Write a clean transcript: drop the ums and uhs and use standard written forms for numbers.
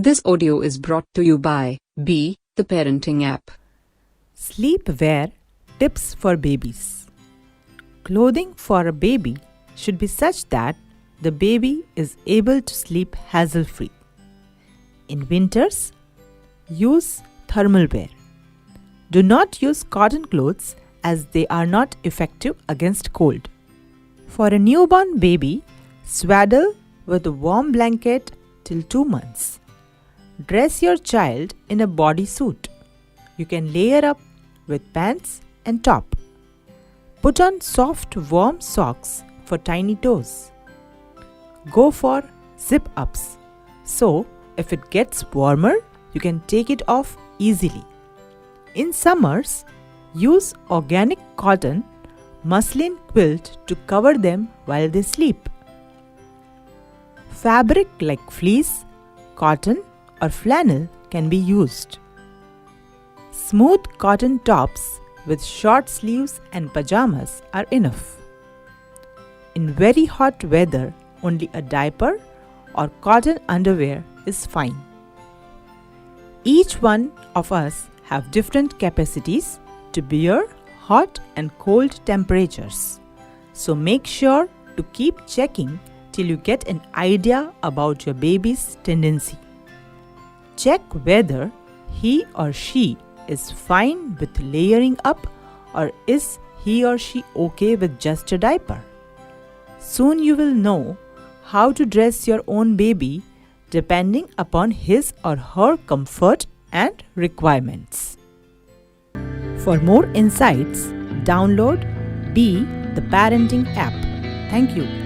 This audio is brought to you by B, the parenting app. Sleepwear tips for babies. Clothing for a baby should be such that the baby is able to sleep hassle-free. In winters, use thermal wear. Do not use cotton clothes as they are not effective against cold. For a newborn baby, swaddle with a warm blanket till 2 months. Dress your child in a bodysuit. You can layer up with pants and top. Put on soft warm socks for tiny toes. Go for zip-ups, so if it gets warmer, you can take it off easily. In summers, use organic cotton muslin quilt to cover them while they sleep. Fabric like fleece, cotton or flannel can be used. Smooth cotton tops with short sleeves and pajamas are enough. In very hot weather, only a diaper or cotton underwear is fine. Each one of us have different capacities to bear hot and cold temperatures. So make sure to keep checking till you get an idea about your baby's tendency. Check whether he or she is fine with layering up or is he or she okay with just a diaper. Soon you will know how to dress your own baby depending upon his or her comfort and requirements. For more insights, download Be the Parenting app. Thank you.